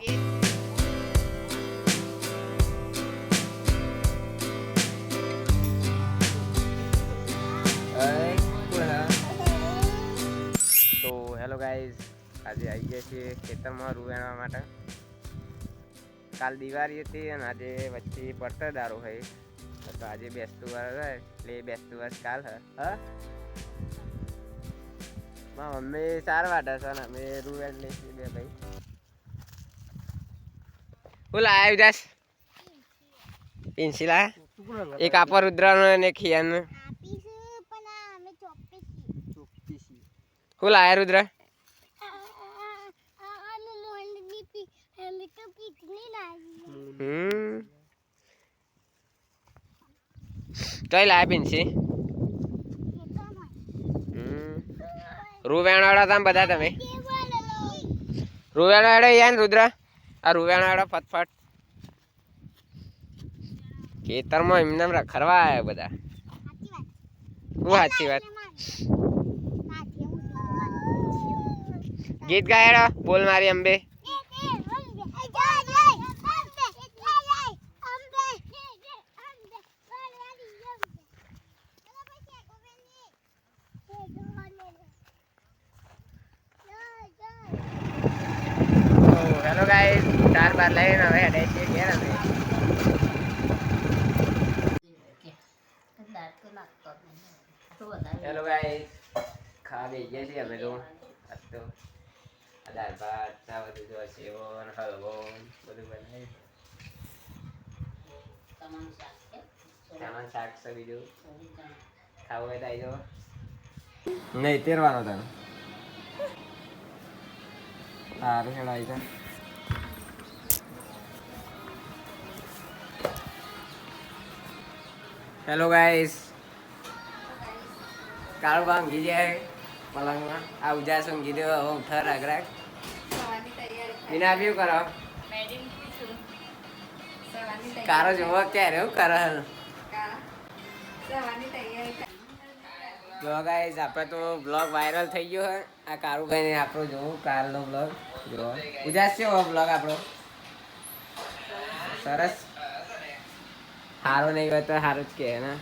તો hello guys, આજે આવી ગયા છીએ ખેતરમાં રૂ વેણવા માટે. કાલ દિવાળી હતી અને આજે વચ્ચે પડતર દારો હોય, તો આજે બેસતું વર્ષ હોય એટલે બેસતું વર્ષ કાલ હા મારા મમ્મી ચાર વાટા છે ને અમે રૂ વેણ લઈશું બે ભાઈ. હું લાયા વિદાસ પિન્સી લાયા? એક આપવા રુદ્રાનો અને ખિયાનો. હું લાયા રુદ્ર? કઈ લાયા પિન્સી? રૂ વેણવાડા હતા બધા તમે? રૂ વેણવાડા યાર રુદ્ર, આ રૂ વેણવાડા ફટફટ ખેતરમાં એમને રખડવા આવ્યા બધા. શું સાચી વાત? ગીત ગાયડા બોલ મારી અંબે. હેલો ગાઈસ, 4 બાર લઈને હવે હેડે છે ઘેર અમે. હેલો ગાઈસ, ખાવા બેસી ગયા છીએ અમે તો. તો દાળ ભાત આ બધું જો સેવો અને હલવો બધું બનાવી. સામાન શાક છે બીજું ખાવું હોય તો આવી જાઓ. નહીં તેરવાનો તમે સારું હેડ આવી જાઓ. હેલો ગાઈસ, કાળું ભાંગી જાય પલંગમાં. આ ઉજાસ ઊંઘી દો, હવે ઉઠા રાગરાગ વિના આવ્યું કરો. કારો જોવો ક્યારે એવું કરે. જો ગાઈસ, આપણે તો બ્લોગ વાયરલ થઈ ગયો હોય. આ કારુભાઈ ને આપણો જોવું કારનો બ્લોગ જો ઉજાસ છે બ્લોગ આપણો સરસ. સારું નહીં હોય તો સારું જ કે ને.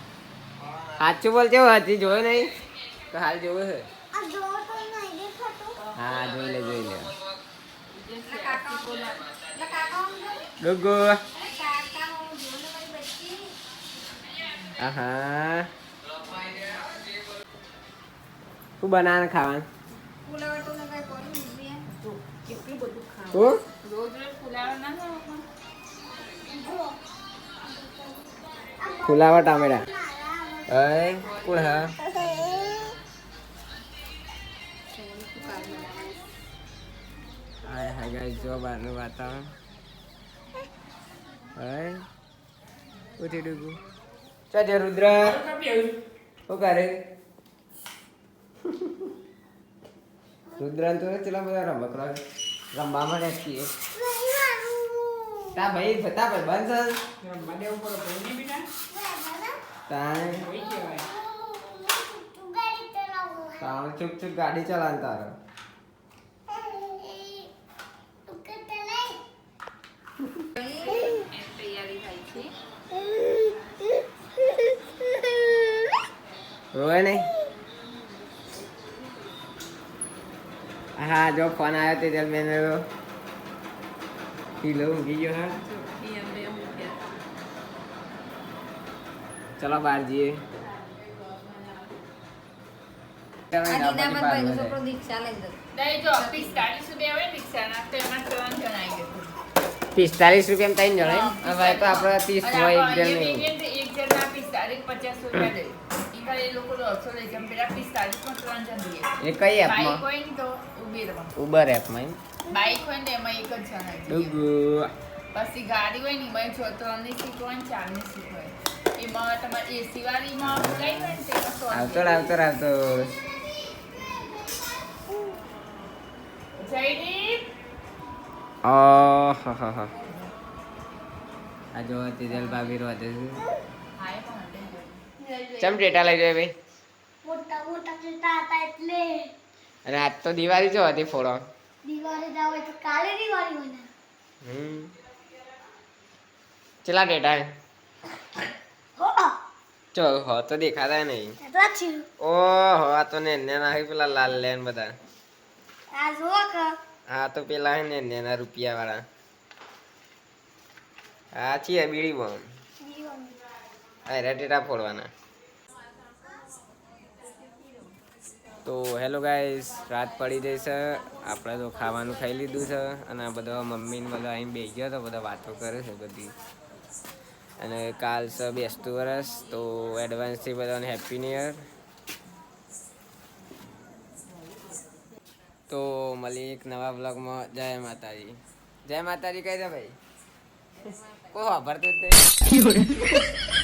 સાચું બોલ છે, હજી જોયું નહીં તો હાલ જોવું છે. હા જોઈ લે જોઈ લે. ડુગુ હા શું બનાવવાનું ખાવાનું? ફુલાવર ટામેટા કોણ હા? હાય હાય ગાઈસ, જો બહારનું વાતાવરણ. હાય ઉઠી ડૂગું ચાલ રુદ્ર શું કરે? રુદ્ર તો ચલા બધા રમકડા રમવા માટે છીએ. તા ભાઈ બતા ભાઈ બંધ ચુપ ચુપ ગાડી ચલાવ તારે. રોય નહીં? હા જો ફોન આવ્યો તે જલ મેં કિલો ઊંઘી ગયો. હા ચલો બહાર જઈએ. ₹45 ત્રણ જણા. હવે તો આપણે 30 હોય એક જણ. એ કઈ એપમાં? ઉબર એપમાં. બાઈક હોય ને એમાં એક જ જણા. પછી ગાડી હોય ને એમાં 3 ની સીટ હોય ને 4 ની સીટ હોય. એમાં તમારે એસી વાળીમાં બોલાવી હોય ને તેમાં આવતો આવતો જયદીપ. આ જો તેજલ ભાભી રોતે છે. ચમ ટેટા લઈ જાય ભાઈ? મોટા મોટા ટેટા હતા એટલે. અને આજ તો દિવાળી જો હતી ફોડો. દિવાળી જાવ તો કાલે દિવાળી હોય ને. કેટલા ડેટા હે હો ચો હો તો દેખાતા નહીં એટલા છે ઓહો આ તો ને ના હે પેલા લાલ લેન બધા આ જો કે હા તો પેલા હે ને ના રૂપિયા વાળા આ છે બીડી બોમ જીવન આ રેટેટા ફોડવાના તો હેલો ગાઈસ રાત પડી જઈ છે આપણે તો ખાવાનું ખાઈ લીધું છે અને આ બધા મમ્મી ને બધા અહીં બેસી ગયા તો બધા વાતો કરે છે બધી અને કાલ છે બેસતું વરસ તો એડવાન્સથી બધાને હેપી ન્યુ યર તો મળી એક નવા બ્લોગમાં જય માતાજી કહી દે ભાઈ કો વાપરતું જ નહીં